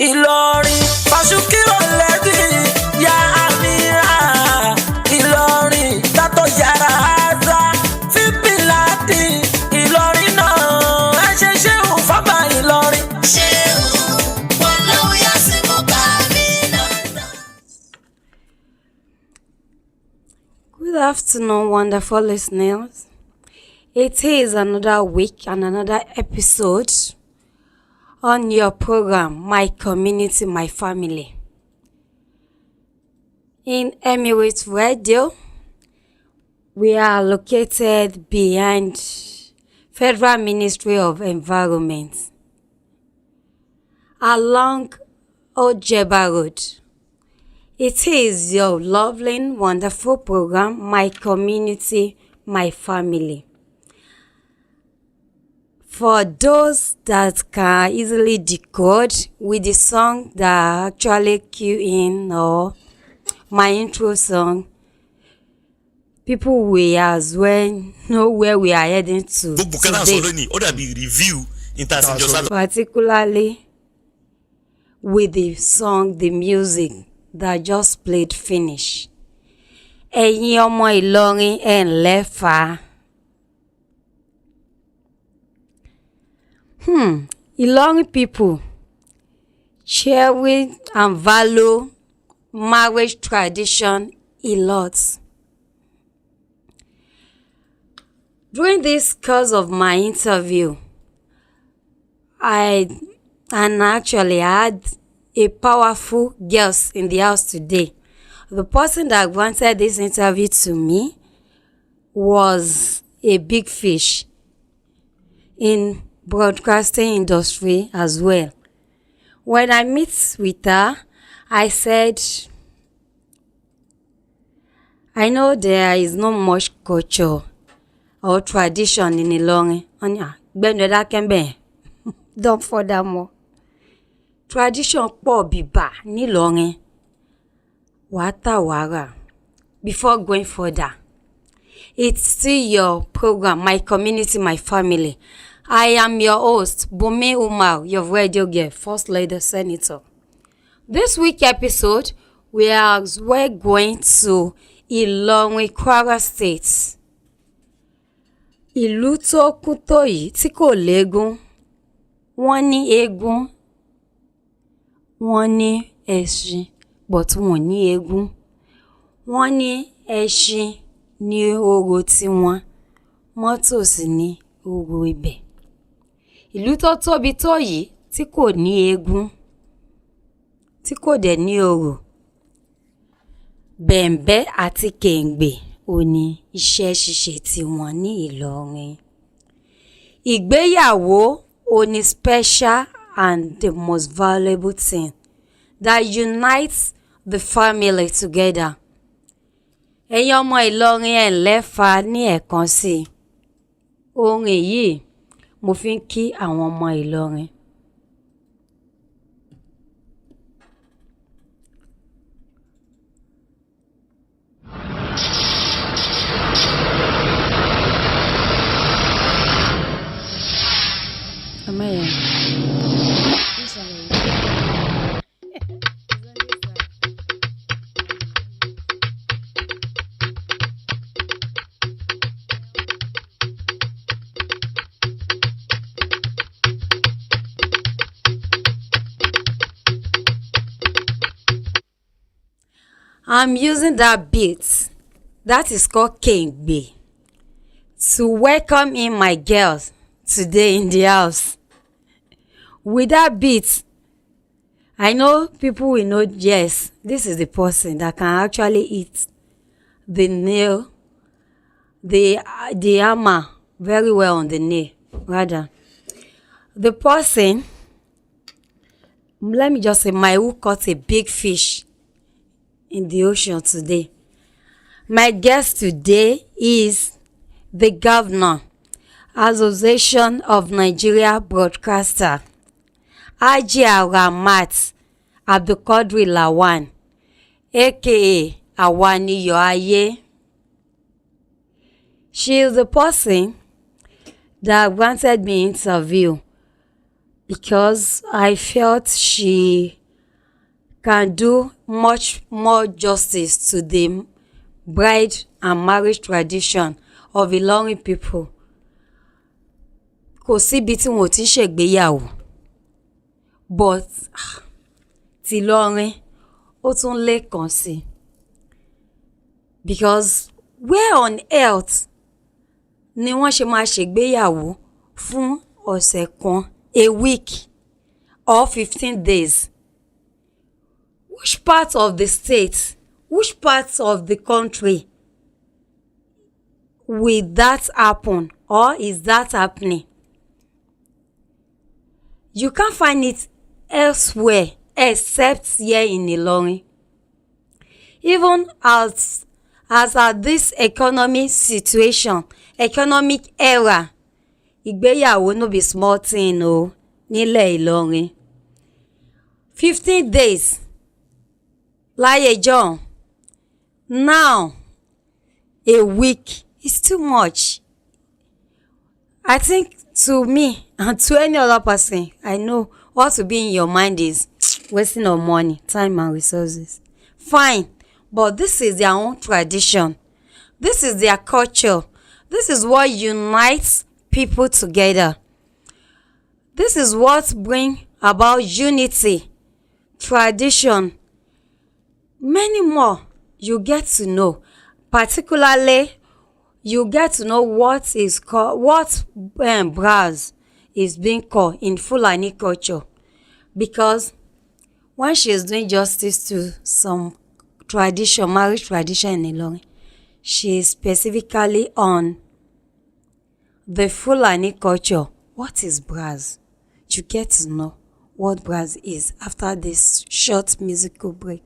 Ìlọrin Fásùkírò lẹ́dí ya Amira Ìlọrin tátọ̀ yàrá àzá fíbíládì Ìlọrin náà ẹ ṣe ṣéhù fábà Ìlọrin. ṣéhù wọn lọ́wọ́ yá sí mú kàmí náà. Good afternoon, wonderful listeners. It is another week and another episode on your program, My Community, My Family. In Emirate Radio, we are located behind Federal Ministry of Environment, along Ojeba Road. It is your lovely, wonderful program, My Community, My Family. For those that can easily decode with the song that actually cue in or my intro song, people will as well know where we are heading to today. Particularly with the song, the music that just played finish. Ẹ̀yin ọmọ Ìlọrin ẹ ǹlẹ́ fà. Ìlọrin people cherish and value marriage tradition a lot. During this course of my interview, I actually had a powerful guest in the house today. The person that granted this interview to me was a big fish in broadcasting industry as well. When I meet with her, I said, I know there is not much culture or tradition in Ilorin. Don't furthermore. Tradition pọ̀ bíbà ní Ìlọrin. Wàtàwàrà. Before going further, it's still your program, My Community, My Family. I am your host, Bunmi Umar, your radio girl, First Lady Senator. This week's episode, we're going to Ìlọrin, Kwara State. Ìlú tó kún tó yìí tí kò léegun. Wọ́n ní eégún. Wọ́n ní ẹṣin, but wọ́n ní eégún. Wọ́n ní ẹṣin ní orò tiwọn. Mọ́tò sì ní orò ibẹ̀. Ìlú tó tóbi tó yìí tí kò ní eégún, tí kò dẹ̀ ní orò. Bẹ̀m̀bẹ́ àti kèǹgbè ò ní iṣẹ́ ṣíṣe tiwọn ní Ìlọrin. Ìgbéyàwó ò ní special and the most valuable thing that unites the family together. Ẹ̀yin ọmọ Ìlọrin ẹ ǹlẹ́ fà ní ẹ̀kan sí i. Orin yìí mo fi ń kí àwọn ọmọ Ìlọrin. I'm using that beat, that is called Kengbe, to welcome in my girls today in the house. With that beat, I know people will know, yes, this is the person that can actually hit the nail, the hammer very well on the nail, rather. The person, let me just say, who caught a big fish in the ocean today. My guest today is the Governor, Association of Nigeria Broadcaster, Hajiya Ramat Abdulkadir Lawan, aka Awani Yoaye. She is the person that granted me interview because I felt she can do much more justice to the bride and marriage tradition of Ilorin people. Kò síbi tí wọn ò ti ṣègbéyàwó, but ti Ìlọrin ó tún lẹ́kan sí, because where on earth ni wọ́n ṣe máa ṣègbéyàwó fún ọ̀sẹ̀ kan, a week or 15 days? Which part of the state, which part of the country will that happen, or is that happening? You can't find it elsewhere except here in Ilorin. Even as at this economic situation, economic era, ìgbéyàwó no be small thing o nílẹ̀ Ìlọrin. 15 days láyé John. Now a week is too much. I think to me and to any other person, I know what will be in your mind is wasting of money, time and resources. Fine, but this is their own tradition. This is their culture. This is what unites people together. This is what brings about unity, tradition, many more you get to know. Particularly, you get to know what is called, bras is being called in Fulani culture. Because when she is doing justice to some tradition, marriage tradition in Ilorin, she is specifically on the Fulani culture. What is bras? You get to know what bras is after this short musical break.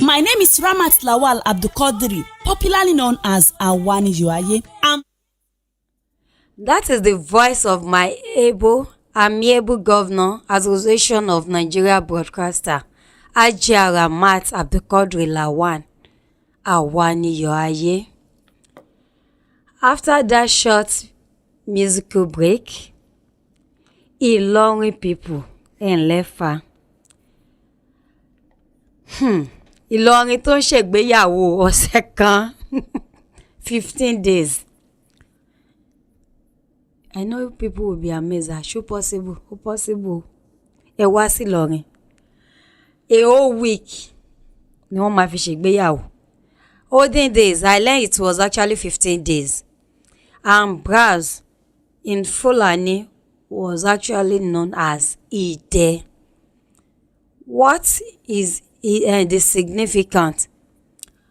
My name is Ramat Lawal Abdulkadri, popularly known as Awani Yoaye. That is the voice of my amiable governor, Association of Nigeria Broadcaster, Ajia Ramat Abdulkadri Lawan, Awani Yoaye. After that short musical break, Ilorin people in Lefa. Ìlọrin tó ń ṣègbéyàwó ọ̀sẹ̀ kan 15 days. I know people will be amazed. Ṣó possible? Ó possible. Ẹ wá sí Ìlọrin. A whole week ni wọ́n máa fi ṣègbéyàwó. Olden days, I learned it was actually 15 days. And bras in Fulani was actually known as Ide. What is the significance,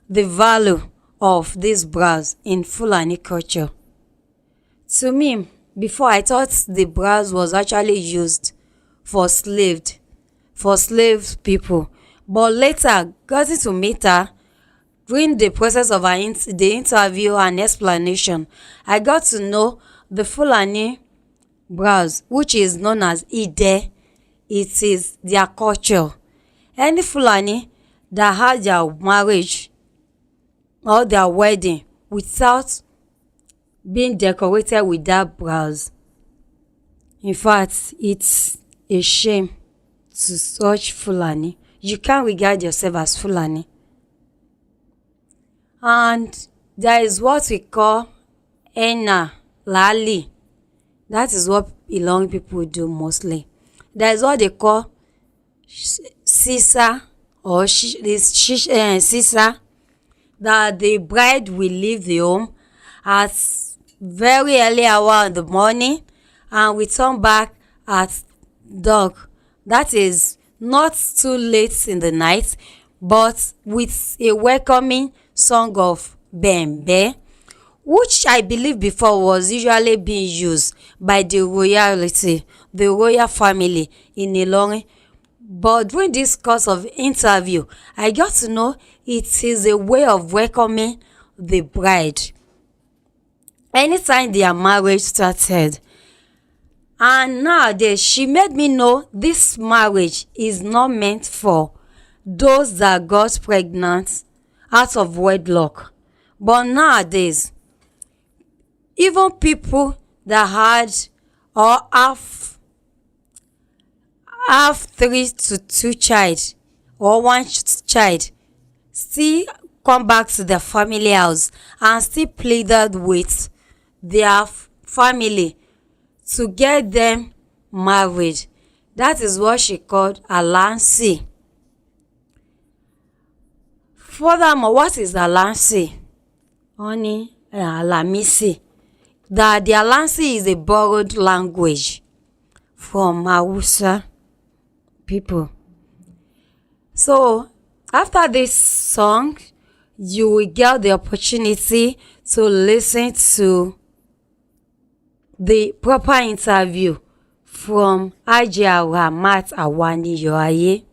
the value of these bras in Fulani culture? To me, before, I thought the bras was actually used for slave people, but later getting to meet her during the process of the interview and explanation, I got to know the Fulani bras, which is known as Ide. It is their culture. Any Fulani that had their marriage or their wedding without being decorated with that bras, in fact, it's a shame to such Fulani. You can't regard yourself as Fulani. And there is what we call Ena Lali. That is what Ilorin people do mostly. There is what they call Sisa or Sisa, that the bride will leave the home at very early hour in the morning and return back at dark. That is not too late in the night, but with a welcoming song of Bembe, which I believe before was usually being used by the royalty, the royal family in Ilorin. But during this course of interview, I got to know it is a way of welcoming the bride anytime their marriage started. And nowadays, she made me know this marriage is not meant for those that got pregnant out of wedlock. But nowadays, even people that had or have 3 to 2 child or 1 child still come back to their family house and still pleaded with their family to get them married. That is what she called Alansi. Furthermore, what is Alansi? Honey, Alamisi. That the Alansi is a borrowed language from Hausa people. So after this song, you will get the opportunity to listen to the proper interview from Ajia Ramat Awani Yoaye.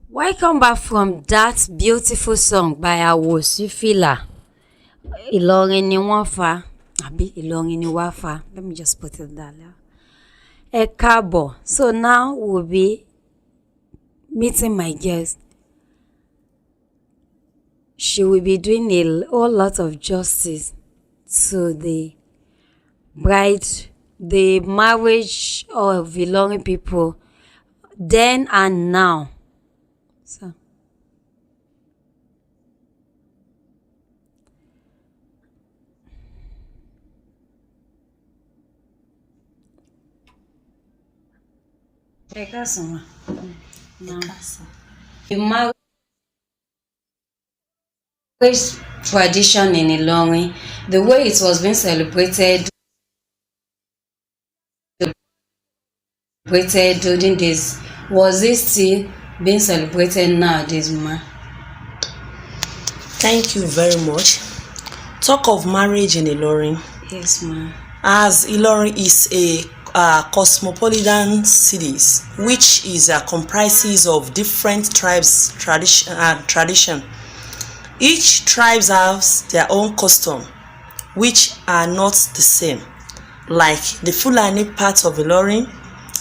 Welcome back from that beautiful song by Awosifila. Ìlọrin ni wọ́n fa, àbí Ìlọrin ni wá fa. Let me just put it that way. Ẹ káàbọ̀. So now we'll be meeting my guest. She will be doing a whole lot of justice to the bride, the marriage of Ìlọrin people then and now. So the marriage tradition in Ilorin, the way it was being celebrated during this, was it still being celebrated nowadays, ma? Thank you very much. Talk of marriage in Ilorin. Yes, ma. As Ilorin is a cosmopolitan cities, which is comprises of different tribes tradition. Each tribes has their own custom, which are not the same. Like the Fulani part of Ilorin,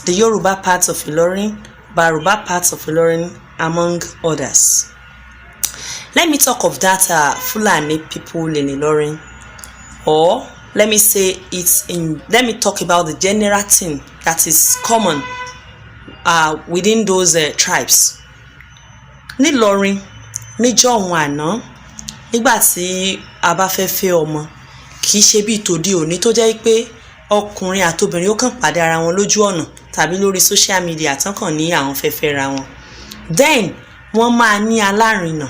the Yoruba part of Ilorin, Baruba parts of Ilorin, among others. Let me talk of that Fulani people in Ilorin, or let me talk about the general thing that is common within those tribes. Nílọrin níjọ́ òun àná nígbà tí a bá fẹ́ fẹ́ ọmọ kì í ṣe bí tòde òní tó jẹ́ pé ọkùnrin àtobìnrin ó kàn pàdé ara wọn lójú ọ̀nà tàbí lórí social media tán kàn ní àwọn fẹ́ fẹ́ra wọn. Then wọ́n máa ní alárinà.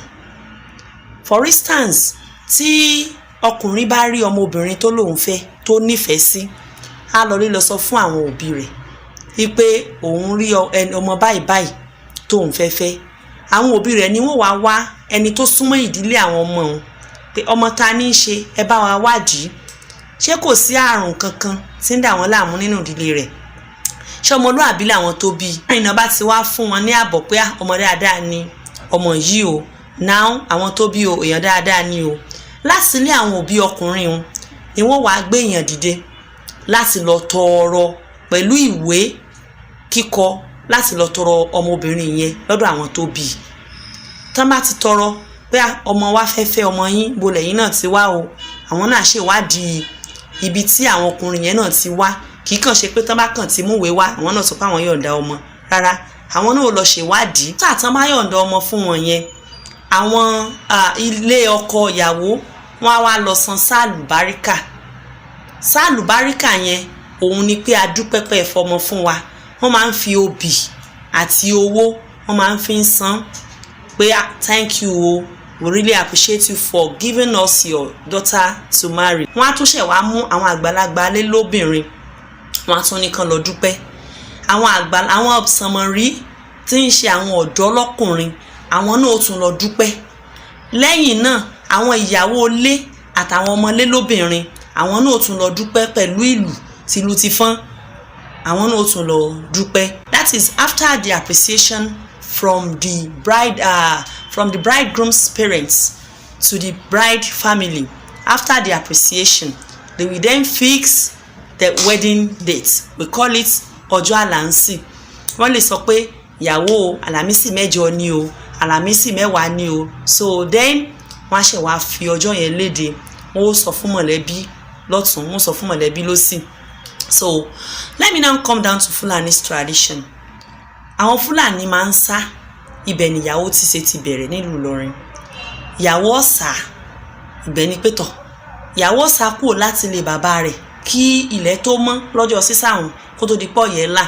For instance, tí ọkùnrin bá rí ọmọbìnrin tó lóun fẹ́ tó nífẹ̀ẹ́ sí, á lọ sọ fún àwọn òbí rẹ̀ wípé òun rí ọmọ báyìí báyìí tóun fẹ́ fẹ́. Àwọn òbí rẹ̀ ni wọ́n wá ẹni tó súnmọ́ ìdílé àwọn ọmọ òun pé ọmọ ta ní í ṣe, ẹ bá wa wádìí, ṣé kò sí àrùn kankan tí ń dà wọ́n láàmú nínú ìdílé rẹ̀, ṣé ọmọlúàbí làwọn tó bí. Ìrìnà bá ti wá fún wọn ní àbọ̀ pé ọmọ dáadáa ni ọmọ yìí o, now àwọn tó bí o èèyàn dáadáa ni o. Láti ilé àwọn òbí ọkùnrin wọn ni wọ́n wàá gbé èèyàn dìde láti lọ tọrọ pẹ̀lú ìwé kíkọ láti lọ tọrọ ọmọbìnrin yẹn lọ́dọ̀ àwọn tó bí. Tán bá ti tọrọ pé ọmọ wa fẹ́ fẹ́ ọmọ yín, bo lẹ́yìn náà ti wá o, àwọn náà ṣèwádìí ibi tí àwọn ọkùnrin yẹn náà ti wá. Kì í kàn ṣe pé tán bá kàn ti múwèé wá àwọn náà sọ pé àwọn yọ̀ǹda ọmọ, rárá, àwọn náà ò lọ ṣèwádìí. Tán bá yọ̀ǹda ọmọ fún wọn yẹn, àwọn ilé ọkọ ìyàwó wọn á wá lọ san sáàlùbáríkà. Sáàlùbáríkà yẹn òun ni pé a dúpẹ́ pé ẹ fọmọ fún wa. Wọ́n máa ń fi obì àti owó wọ́n máa ń fi san pé thank you o, we really appreciate you for giving us your daughter to marry. Wọ́n á tún ṣẹ̀ wá mú àwọn àgbàlagbà lé lóbìnrin, wọ́n á tún nìkan lọ dúpẹ́. Àwọn ọ̀sánmọ̀rí tí ń ṣe àwọn ọ̀dọ́ lọ́kùnrin, àwọn náà ó tún lọ dúpẹ́. Lẹ́yìn náà àwọn ìyàwó ilé àtàwọn ọmọlé lóbìnrin, àwọn náà ó tún lọ dúpẹ́ pẹ̀lú ìlù tìlù ti fọ́n, àwọn náà ó tún lọ dúpẹ́. That is after the appreciation from the bridegroom's parents to the bride family. After the appreciation, they will then fix the wedding date. We call it ọjọ́ àlàǹsì. Wọ́n lè sọ pé ìyàwó àlàmísì 8 ni o, àlàmísì 10 ni o. So then wọ́n á ṣe wá fi ọjọ́ yẹn léde, wọ́n ó sọ fún mọ̀lẹ́bí lọ́tún, wọ́n sọ fún mọ̀lẹ́bí lósì. So let me now come down to Fulani's tradition. Àwọn Fúlàní máa ń sá, ibẹ̀ ni ìyàwó ti ṣe ti bẹ̀rẹ̀ nílùú Ìlọrin. Ìyàwó ọ̀sà, ibẹ̀ ni pétọ̀. Ìyàwó ọ̀sà kúrò láti ilé bàbá rẹ̀ kí ilẹ̀ tó mọ́ lọ́jọ́ sísàhùn kó tó di pọ̀ yẹn là.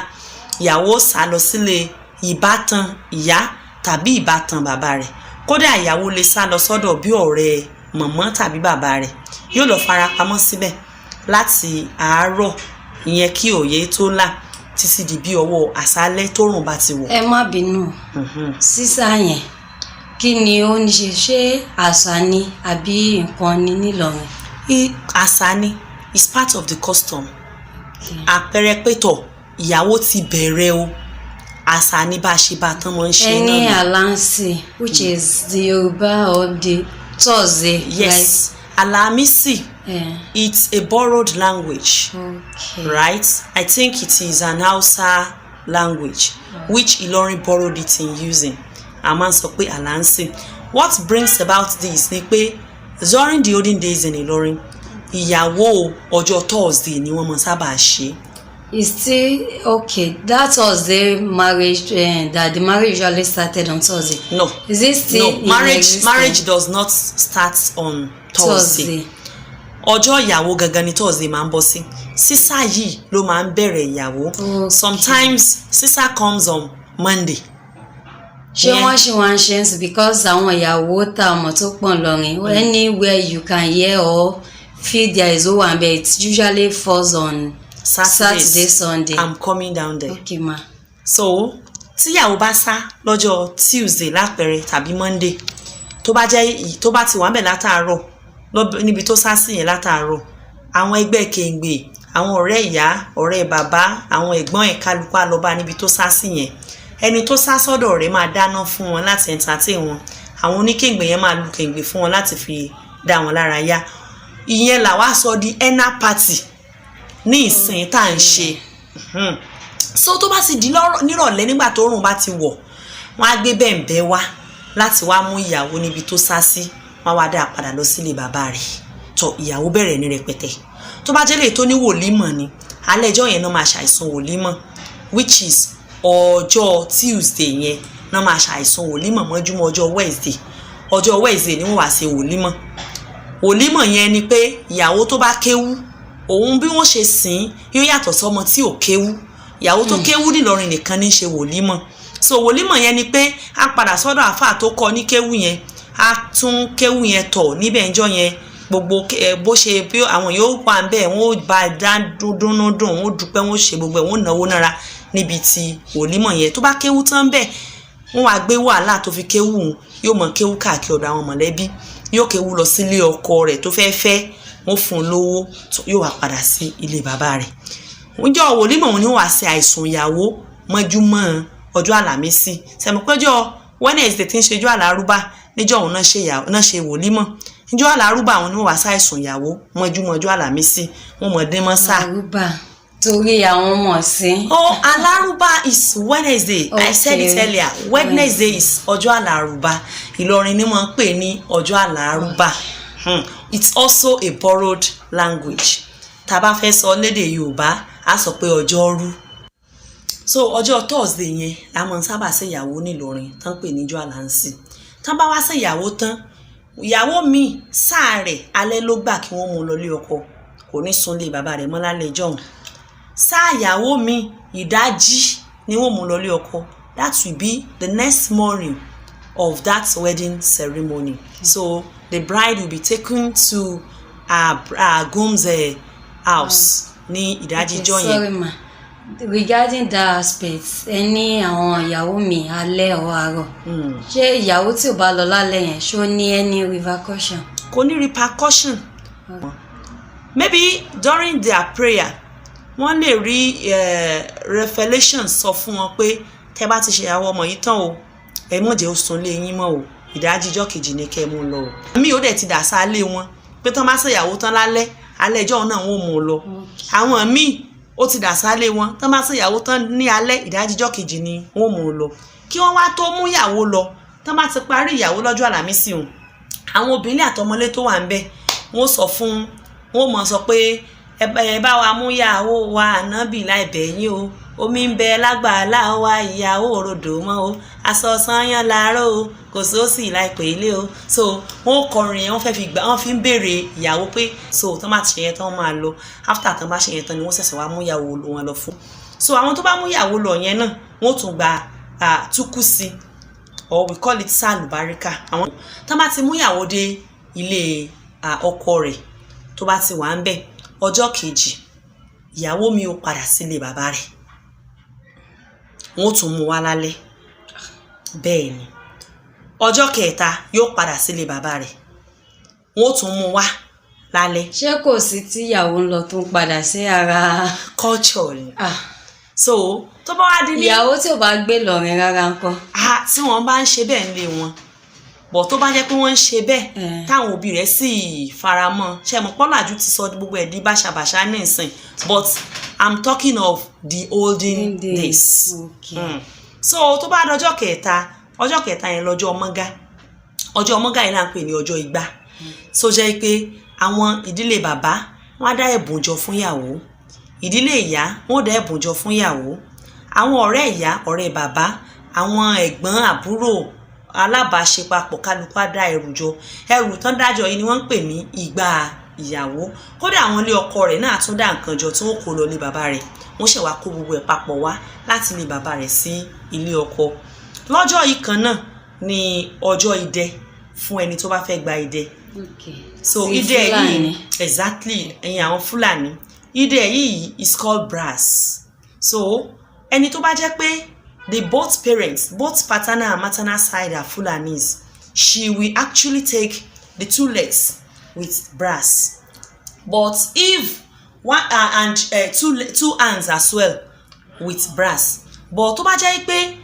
Ìyàwó ọ̀sà lọ sílé ìbátan ìyá tàbí ìbátan bàbá rẹ̀. Kódà ìyàwó lè sá lọ sọ́dọ̀ bí ọ̀rẹ́ mọ̀mọ́ tàbí bàbá rẹ̀. Yóò lọ fara pamọ́ síbẹ̀ láti àárọ̀ ìyẹn kí òye tó là títí di bí ọwọ́ àṣálẹ́ tóòrùn bá ti wọ̀. Ẹ má bínú, sísá yẹn kí ni ó ní ṣe àṣà ni àbí nǹkan ni nílọrin? Àṣà ni, is part of the custom. Àpẹẹrẹ pétọ̀ ìyàwó ti bẹ̀rẹ̀ o, àṣà ni bá ṣe bá tán mọ́ ń ṣe náà. Any alansi, which is the Yoruba or the Thursday. Yes, Alamisi. It's a borrowed language. Okay. Right? I think it is an Hausa language, which Ilorin borrowed it in using. A máa ń sọ pé Alansi. What brings about this ni pé during the olden days in Ilorin, ìyàwó ọjọ́ Thursday ni wọ́n máa sábà ṣe. It's still okay. That was the marriage that the marriage usually started on Thursday. No. Is it still no? Marriage does not start on Thursday. Ọjọ́ ìyàwó gangan ni Thursday máa ń bọ́ sí. Sísá yìí ló máa ń bẹ̀rẹ̀ ìyàwó. Okay. Sometimes sísá comes on Monday. Ṣé wọ́n ṣe wọ́n ṣe ń sìn because àwọn ìyàwó tá ọmọ tó pọ̀ lọ́rin anywhere you can hear or feel there is one but it usually falls on Saturday, Sunday. I'm coming down there. Okay ma. So tíyàwó bá sá lọ́jọ́ Tuesday lápẹẹrẹ tàbí Monday tó bá ti wà ńbẹ̀ látàárọ̀ níbi tó sá sí yẹn látàárọ̀, àwọn ẹgbẹ́ kèǹgbè, àwọn ọ̀rẹ́ ìyá, ọ̀rẹ́ bàbá, àwọn ẹ̀gbọ́n ẹ̀ kálukú á lọ bá níbi tó sá sí yẹn. Ẹni tó sá sọ́dọ̀ rẹ̀ máa dáná fún wọn láti entertain wọn. Àwọn oníkèǹgbè yẹn máa lu kèǹgbè fún wọn láti fi dá wọn lára yá. Ìyẹn là wá sọ di henna party ní ìsìn tá à ń ṣe. So tó bá sì di nírọ̀lẹ́ nígbà tó rùn bá ti wọ̀, wọ́n á gbé bẹ̀m̀bẹ́ wá láti wá mú ìyàwó níbi tó sá sí, wọ́n wá dá padà lọ sílé bàbá rẹ̀. Tó ìyàwó bẹ̀rẹ̀ ní rẹpẹtẹ. Tó bá jẹ́ lè tó ní wòlímọ̀ ni, alẹ́ ẹjọ́ yẹn náà máa ṣàìsùn wòlímọ̀, which is ọjọ́ Tuesday yẹn náà máa ṣàìsùn wòlímọ̀ mọ́júmọ́ ọjọ́ Wednesday ni wọ́n wá ṣe wòlímọ̀ yẹn ni pé ìyàwó tó bá kéwú òun bí wọ́n ṣe sìn yóò yàtọ̀ sọ́mọ tí ò kéwú. Ìyàwó tó kéwú nílọrin nìkan ní ṣe wòlímọ̀. So wòlímọ̀ yẹn ni pé a padà sọ́dọ̀ àfáà tó kọ́ ní kéwú yẹn a tún kéwú yẹn tọ̀ níbẹ̀ ńjọ́ yẹn gbogbo bó ṣe bí àwọn yóò wà ńbẹ̀ wọ́n bá dá dúndún wọ́n dúpẹ́ wọ́n ṣe gbogbo ẹ̀ wọ́n náwó nára níbi tí wòlímọ̀ yẹn tó bá kéwú tán bẹ́ẹ̀ wọ́n wá gbé wàhálà tó fi kéwú yóò mọ̀ kéwú káàkiri ọ̀dọ̀ àwọn mọ̀lẹ́bí yóò kéwú lọ sílé ọkọ rẹ̀ tó fẹ́ wọ́n fún un lówó yóò wá padà sí ilé bàbá rẹ̀. Ǹjọ́ wòlímọ̀ wọn ni wọ́n wá ṣe àìsùn ìyàwó mọ́júmọ́ ọjọ́ àlàmísì sẹ́mi péjọ Wednesday tí ń ṣe ọjọ́ àlárúbá níjọ́ òun náà ṣe wòlímọ̀ níjọ́ àlárúbá àwọn ni wọ́n wá ṣàìsùn ìyàwó mọ́júmọ́ ọjọ́ àlàmísì wọ́n mọ̀ dín mọ́ sáà. Torí àwọn ọmọ sí. Oh, Alaruba is Wednesday. Okay. I said it earlier. Wednesday is ọjọ́ Alaruba. Ìlọrin ni wọ́n pè ní ọjọ́ Alaruba. It's also a borrowed language. Tá bá fẹ́ sọ lédè Yorùbá, a sọ pé ọjọ́rú. So ọjọ́ Thursday yẹn la máa ń sábà ṣe ìyàwó ní Ìlọrin tán pè ní ọjọ́ Àlàǹsì. Tán bá wá ṣe ìyàwó tán, ìyàwó mi sáà rẹ̀ alẹ́ ló gbà kí wọ́n mú lọ lé ọkọ. Kò ní sunlé bàbá rẹ̀ mọ́ lálẹ́ jọ̀hún. Sáà ìyàwó mi ìdájí ni wọ́n mú lọ lé ọkọ. That will be the next morning of that wedding ceremony. So the bride will be taken to her groom's house ní ìdájí jọ́ yẹn. Sorry ma, regarding that aspect ẹni àwọn ìyàwó mi alẹ́ or àárọ̀ ṣé ìyàwó tí ò bá lọ lálẹ́ yẹn ṣó ní any repercussion? Kò ní repercussion. Maybe during their prayer wọ́n lè rí revelation sọ fún wọn pé tẹ́ bá ti ṣe ìyàwó ọmọ yìí tán o ẹ mọ̀ jẹ́ ó sùn lé yín mọ́ o ìdájí ọjọ́ kejì ní kẹ́ mú lọ o. Mi ò dẹ̀ ti dà sálé wọn pé tán bá ṣe ìyàwó tán lálẹ́ alẹ́ ẹjọ́ náà wọ́n mú lọ. Àwọn míì ó ti dà sálé wọn tán bá ṣe ìyàwó tán ní alẹ́ ìdájí ọjọ́ kejì ni wọ́n mú lọ. Kí wọ́n wá tó mú ìyàwó lọ tán bá ti parí ìyàwó lọ́jọ́ Àlàmísì o àwọn obìnrin àtọmọlé tó wà ńbẹ̀ wọ́n sọ fún wọ́n mọ̀ sọ pé ẹ bá wa mú ìyàwó wa ànábì láìbẹ̀ yín o omi ń bẹ lágbàlá wa ìyàwó òrodò mọ́ o aṣọ sanyán láàárọ̀ o kò sóòsì láìpẹ́ ilé o. So wọ́n kọrin yẹn wọ́n fi ń béèrè ìyàwó pé so tán bá ti ṣe yẹn tán máa lọ after tán bá ṣe yẹn tán ni wọ́n ṣẹ̀ṣẹ̀ wá mú ìyàwó wọn lọ fún. So àwọn tó bá mú ìyàwó lọ yẹn náà wọ́n tún gba túkúsí or we call it sàlùbáríkà. Àwọn tán bá ti mú ìyàwó dé ilé ọkọ rẹ̀ tó bá ti wà ń bẹ̀ ọjọ́ kejì ìyàwó mi ò padà sílé bàbá rẹ̀ wọ́n tún mú wá lálẹ́ bẹ́ẹ̀ ni ọjọ́ kẹta yóò padà sílé bàbá rẹ̀ wọ́n tún mú wá lálẹ́. Ṣé kò sí tí ìyàwó ń lọ tó ń padà sí ara culture ni. So tó bá wá délé ìyàwó tí ò bá gbé lọ́rin rárá ńkọ́. Tí wọ́n bá ń ṣe bẹ́ẹ̀ nílé wọn bọ̀ tó bá jẹ́ pé wọ́n ń ṣe bẹ́ẹ̀ táwọn òbí rẹ̀ sì faramọ́ ṣe mọ̀ pọ́làjú ti sọ gbogbo ẹ̀ di báṣabàṣá ní ìsìn but I'm talking of the olden days. Okay. So tó bá dọjọ́ kẹta yẹn lọ́jọ́ ọmọgá yẹn là ń pè ní ọjọ́ igbá. So jẹ́ pé àwọn ìdílé bàbá wọ́n á dá ẹ̀bùn jọ fún ìyàwó ìdílé ìyá wọ́n dá ẹ̀bùn jọ fún ìyàwó àwọn ọ̀rẹ́ ìyá ọ̀rẹ́ bàbá àwọn ẹ̀gbọ́n àbúrò alábàáṣepapọ̀ kálukú á dá ẹrù jọ ẹrù tán dájọ yìí ni wọ́n ń pè ní ìgbà ìyàwó. Kódà àwọn ilé ọkọ rẹ̀ náà tún dá nǹkan jọ tí wọ́n kó lọ lé bàbá rẹ̀ wọ́n ṣẹ̀ wá kó gbogbo ẹ̀ papọ̀ wá láti ilé bàbá rẹ̀ sí ilé ọkọ. Lọ́jọ́ yìí kan náà ni ọjọ́ idẹ fún ẹni tó bá fẹ́ gba idẹ. So idẹ yìí exactly ẹ̀yin àwọn Fúlàní idẹ yìí is called brass. So ẹni tó bá jẹ́ pé the both parents, both paternal and maternal side are Fulanis, she will actually take the 2 legs with brass. But if one and two hands as well with brass. But tó bá jẹ́ pé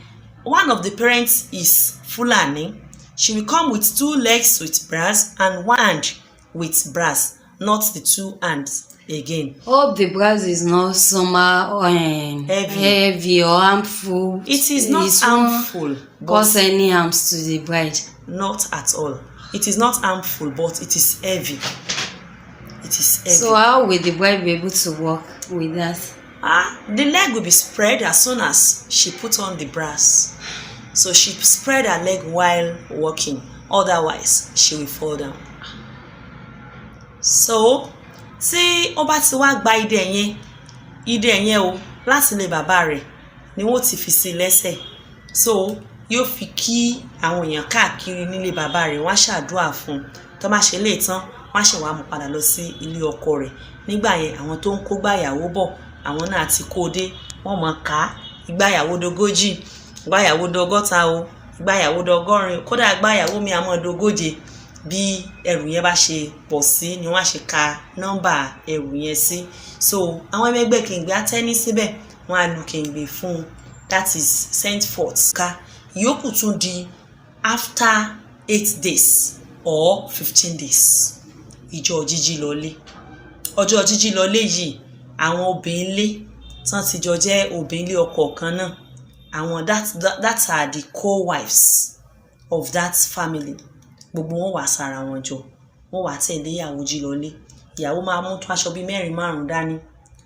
one of the parents is Fulani, she will come with 2 legs with brass and 1 hand with brass, not the 2 hands again. Hope the brass is not somehow heavy or harmful. It is not harmful. Cause any harms to the bride. Not at all. It is not harmful, but it is heavy. It is heavy. So how will the bride be able to work with that? The leg will be spread as soon as she put on the brass. So she spread her leg while walking, otherwise she will fall down. So tí ó bá ti wá gba idẹ yẹn o láti ilé bàbá rẹ̀ ni wọ́n ti fi sí lẹ́sẹ̀. So yóò fi kí àwọn èèyàn káàkiri nílé bàbá rẹ̀, wọ́n ṣàdúrà fún un. Tó bá ṣe lè tán wọ́n ṣe wá mú padà lọ sí ilé ọkọ rẹ̀. Nígbà yẹn àwọn tó ń kó gbàyàwó bọ̀, àwọn náà ti kó dé, wọ́n mọ̀ ká ìgbàyàwó dogójì, ìgbàyàwó dọgọ́ta o, ìgbàyàwó dọgọ́rin, kódà ìgbàyàwó mi àmọ́ dogóje. Bí ẹrù yẹn bá ṣe pọ̀ sí ni wọ́n á ṣe ka nọ́mbà ẹrù yẹn sí. So àwọn ẹgbẹ́ kèǹgbé á tẹ́ní síbẹ̀, wọ́n á lu kèǹgbé fún un, that is sent forth. Ká ìyókù tún di after 8 days or 15 days. Ìjọ jíjí lọlé. Ọjọ́ jíjí lọlé yìí àwọn obìnrin ilé tán ti jọ jẹ́ obìnrin ilé ọkọ kan náà, àwọn that are the co-wives of that family. Gbogbo wọn wá sára wọn jọ, wọn wá tẹ̀lé ìyàwó jí lọlé. Ìyàwó máa mú tó aṣọ bíi 4-5 dání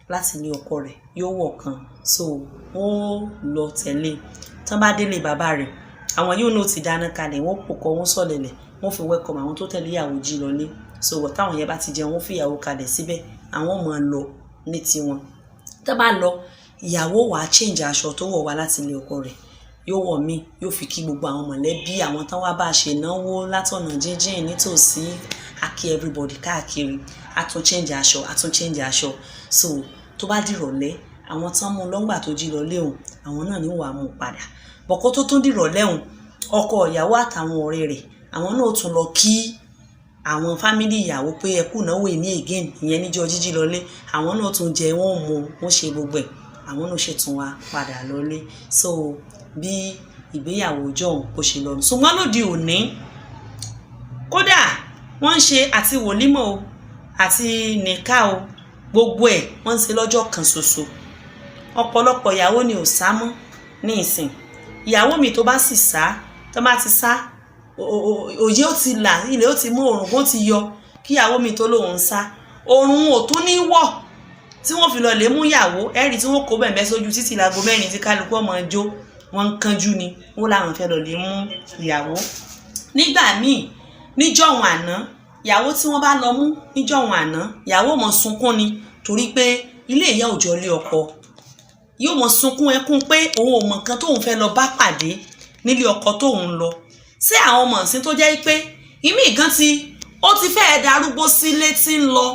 láti ilé ọkọ rẹ̀, yóò wọ̀ kan. So wọ́n lọ tẹ̀lé. Tán bá délé bàbá rẹ̀, àwọn yóò náà ti dáná kalẹ̀, wọ́n pòkọ, wọ́n sọ̀lẹ̀lẹ̀, wọ́n fi welcome àwọn tó tẹ̀lé ìyàwó jí lọlé. So táwọn yẹn bá ti jẹun, wọ́n fi ìyàwó kalẹ̀ síbẹ̀, àwọn máa lọ ní tiwọn. Tán bá lọ, ìyàwó wá change aṣọ tó wọ̀ wá láti ilé ọkọ rẹ̀, yóò wọ̀ mí, yóò fi kí gbogbo àwọn mọ̀lẹ́bí, àwọn tán wá bá ṣe náwó látọ̀nà jíjìn nítòsí, á kí everybody káàkiri, á tún change aṣọ. So tó bá dìrọ̀lẹ́, àwọn tán mú lọ́ngbà tó jí lọlé òun, àwọn náà ní wàá mú padà. Bọ̀kọ́ tó tún dìrọ̀lẹ́ òun, ọkọ ìyàwó àtàwọn ọ̀rẹ́ rẹ̀, àwọn náà tún lọ kí àwọn fámílì ìyàwó pé ẹ kú náwó èmi again, ìyẹn níjọ́ jíjí lọlé. Àwọn náà tún jẹ, wọ́n mú, wọ́n ṣe gbogbo ẹ̀, àwọn náà ṣe tún wá padà lọlé. So bí ìgbéyàwó jọ̀hún kò ṣe lọ. Ṣùgbọ́n lóde òní, kódà wọ́n ń ṣe àti wòlímọ̀ o àti nìka o, gbogbo ẹ̀ wọ́n ń ṣe lọ́jọ́ kan ṣoṣo. Ọ̀pọ̀lọpọ̀ ìyàwó ni ò sá mọ́ ní ìsìn. Ìyàwó mi tó bá sì sá, tó bá ti sá, òye ó ti là, ilẹ̀ ó ti mú, òrùn kó ti yọ, kí ìyàwó mi tó lóun sá, òrùn ò tún ní wọ̀ tí wọ́n fi lọ lè mú ìyàwó. Ẹ̀rí tí wọ́n kó bẹ̀m̀bẹ̀ sójú títí láago 4 tí kálukú ọmọ jó, wọ́n ń kánjú ni, wọ́n láwọn fẹ́ lọ lè mú ìyàwó. Nígbà míì níjọ́hun àná, ìyàwó tí wọ́n bá lọ mú níjọ́hun àná, ìyàwó mọ̀ sunkún ni, torí pé ilé ìyá òjò lé ọkọ. Yóò mọ̀ sunkún ẹkún pé òun ò mọ̀ nǹkan tóun fẹ́ lọ bá pàdé nílé ọkọ tóun lọ. Sí àwọn ọmọ ìsìn tó jẹ́ pé ìmí gan ó ti fẹ́ darúgbó sílé tí ń lọ,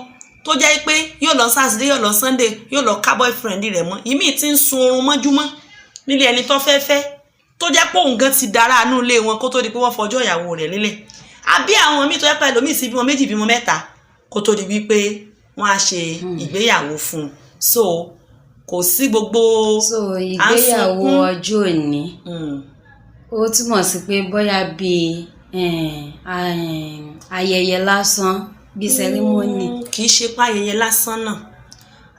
tó jẹ́ pé yóò lọ Saturday, yóò lọ Sunday, yóò lọ ká boyfriend rẹ̀ mọ́. Ìmí tí ń sun oorun mọ́júmọ́ nílé ẹni tó fẹ́, tó jẹ́ pé òun gan ti dára àánú ilé wọn kó tó di pé wọ́n fọjọ́ ìyàwó rẹ̀ lélẹ̀. Àbí àwọn míì tó jẹ́ pé ẹlòmíì sí bímọ 2 bímọ 3 kó tó di wípé wọ́n á ṣe ìgbéyàwó fún un. So kò sí gbogbo ìgbéyàwó ọjọ́ òní ó túmọ̀ sí pé bóyá bí ayẹyẹ lásán, bí sẹrímọ́nì. Kì í ṣe pé ayẹyẹ lásán náà,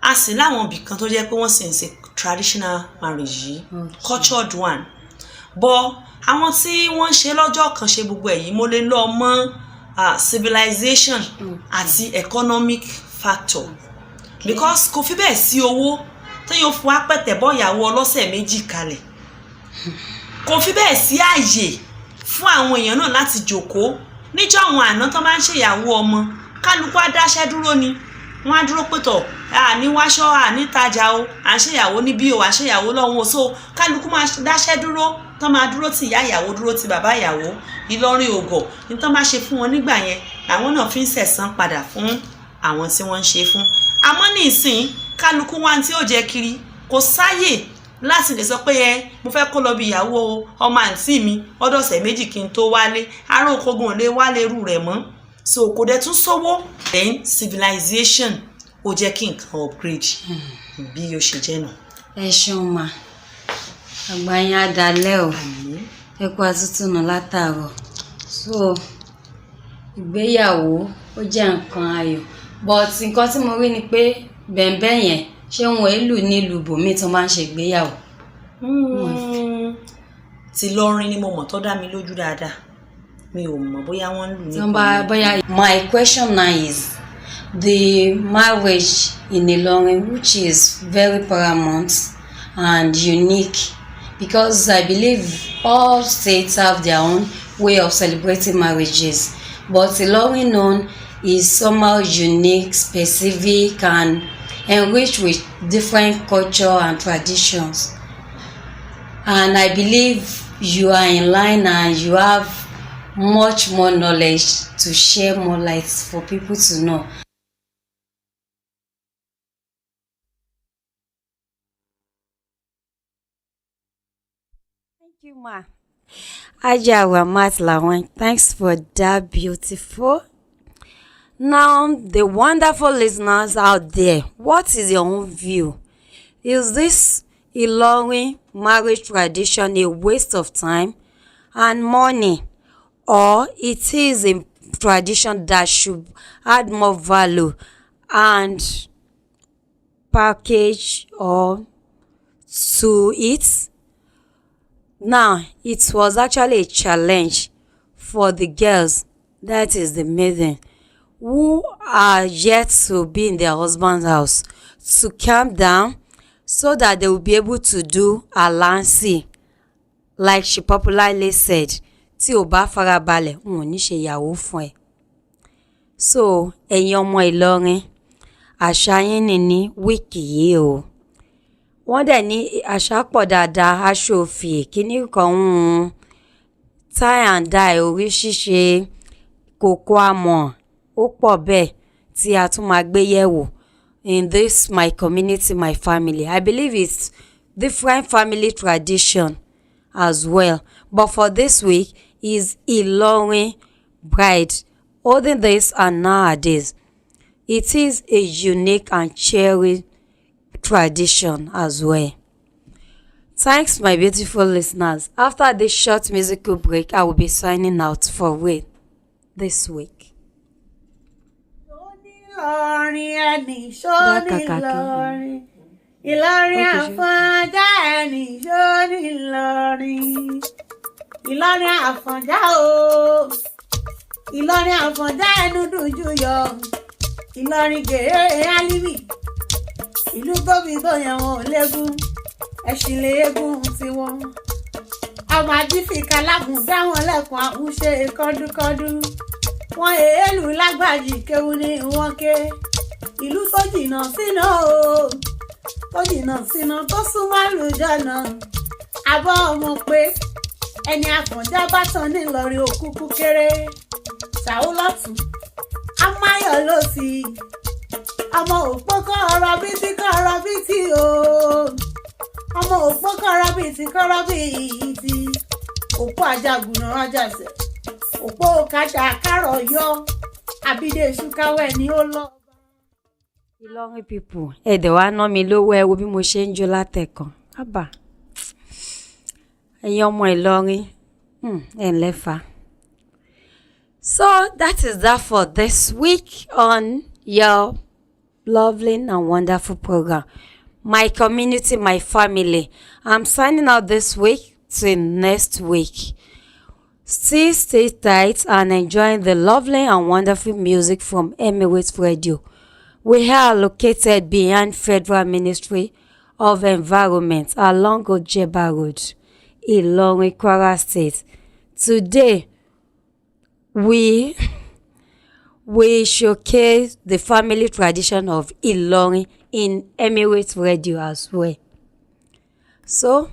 a sì láwọn ibì kan tó jẹ́ pé wọ́n sì ń ṣe traditional marriage yìí, cultured one. But àwọn tí wọ́n ṣe lọ́jọ́ kan ṣe gbogbo èyí, mo lè lọ mọ́ civilization àti economic factor. Because kò fi bẹ́ẹ̀ sí owó téèyàn fún apẹ̀tẹ̀ bọ́ ìyàwó ọlọ́sẹ̀ 2 kalẹ̀. Kò fi bẹ́ẹ̀ sí àyè fún àwọn èèyàn náà láti jókòó. Níjọ́ àwọn àná tán máa ń ṣèyàwó ọmọ, kálukú á dáṣẹ́ dúró ni. Wọ́n á dúró pẹ̀tọ̀, ní wáṣọ́, ní tajà o, à ń ṣèyàwó níbí o, à ń ṣèyàwó lọ́hùn o. So kálukú máa dáṣẹ́ dúró, tán máa dúró ti ìyá ìyàwó, dúró ti bàbá ìyàwó. Ìlọrin ògọ̀ ní tán bá ṣe fún wọn nígbà yẹn, àwọn náà fi ń sẹ̀san padà fún àwọn tí wọ́n ń ṣe fún. Àmọ́ ní ìsìn, kálukú wá tí ó jẹ kiri, kò sáyè láti lè sọ pé mo fẹ́ kó lọ bí ìyàwó ọmọ àǹtí mi ọdọ̀sẹ̀ 2 kí n tó wálé, ará òkógun lè wálé rú rẹ̀ mọ́. So kò dẹ̀ tún sówó. Then civilization ó jẹ́ kí nǹkan upgrade bí ó ṣe jẹ́ náà. Ẹ ṣeun mà, àgbáyé adalẹ́ o, ẹ kú àtúntún náà látàárọ̀. So ìgbéyàwó ó jẹ́ nǹkan ayọ̀, but nǹkan tí mo rí ni pé bẹ̀m̀bẹ̀ yẹn ṣé wọn èlù nílùú bòmí tó máa ń ṣe ìgbéyàwó. Ti Ìlọrin ni mo mọ̀ tó dá mi lójú dáadáa, mi ò mọ̀ bóyá wọ́n lù ní. My question now is, the marriage in Ilorin, which is very paramount and unique, because I believe all states have their own way of celebrating marriages, but Ilorin known is somehow unique, specific, and enriched with different culture and traditions. And I believe you are in line and you have much more knowledge to share more light for people to know. Thank you, ma. Aja Ramat Lawan, thanks for that beautiful. Now, the wonderful listeners out there, what is your own view? Is this Ilorin marriage tradition a waste of time and money, or it is a tradition that should add more value and package or to it? Now, it was actually a challenge for the girls, that is the maiden, who are yet to be in their husband's house, to calm down so that they will be able to do alansi, like she popularly said, tí o bá farabalẹ̀ n ò ní ṣe ìyàwó fún ẹ. So ẹ̀yin ọmọ Ìlọrin, àṣà yín ni ní wíìkì yìí o. Wọ́n dẹ̀ ní àṣà pọ̀ dáadáa, aṣọ òfì, kíní kan tie and dye, orí ṣíṣe, kòkó amọ̀, ó pọ̀ bẹ́ẹ̀ tí a tún máa gbé yẹ̀wò in this my community, my family. I believe it's different family tradition as well. But for this week is Ilorin bride holding this, and nowadays it is a unique and cherished tradition as well. Thanks, my beautiful listeners. After this short musical break, I will be signing out for real this week. Ìlọrin ẹni ṣóní Ìlọrin, Ìlọrin Àfọ̀njá ẹni ṣóní Ìlọrin, Ìlọrin Àfọ̀njá o, Ìlọrin Àfọ̀njá ẹnu dùnjú yọ, Ìlọrin gèrè Álímì, ìlú tóbi tó yẹn wọn ò légún, ẹṣin lè égún tiwọn, ọmọ ajífìkà lágùn dáwọn lẹ́kùn àhúnṣe kọ́dúkọ́dú. Wọ́n èélù lágbàjì kéwu ní wọ́n ké, ìlú tó jìnnà síná o, tó jìnnà síná tó súnmọ́ àlùjọ́nà, àbọ̀ ọmọ pé ẹni Àfọ̀njá bá tán nílọrin òkúkú kéré, ṣàwó lọ́tún amáyọ̀ lósì, ọmọ òpó kọ́rọ́ bíi o, ọmọ òpó kọ́rọ́ bíi òpó ajagunà ajásẹ̀, òpó kájà kárọ̀ yọ, àbídé ṣúkáwẹ́ ni ó lọ. Ìlọrin people, ẹ̀dẹ̀ wá ná mi lówó, ẹ wo bí mo ṣe ń jó látẹ̀kàn. Àbá ẹ̀yin ọmọ Ìlọrin, ẹ̀ ǹlẹ́ fa. So that is that for this week on your lovely and wonderful program, My Community, My Family. I'm signing out this week till next week. Still stay tight and enjoying the lovely and wonderful music from Emirate Radio. We are located behind Federal Ministry of Environment along Ojeba Road, Ilorin, Kwara State. Today, we showcase the family tradition of Ilorin in Emirate Radio as well. So,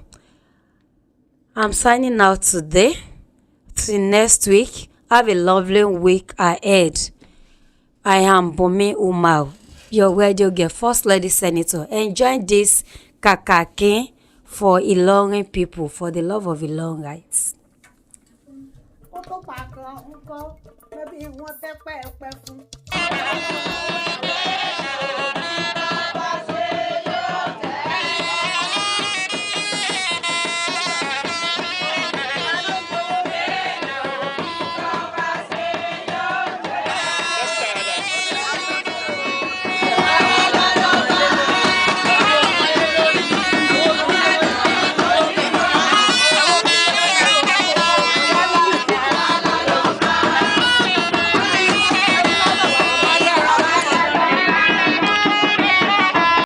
I'm signing out today. Till next week, have a lovely week ahead. I am Bunmi Umar, your radio girl, First Lady Senator, enjoying this kakakin for Ilorin people, for the love of Ilorin rights. Ó tó pàkan ń kọ́, bẹ́bí wọ́n tẹ́ pẹ́ẹ́pẹ́ fún.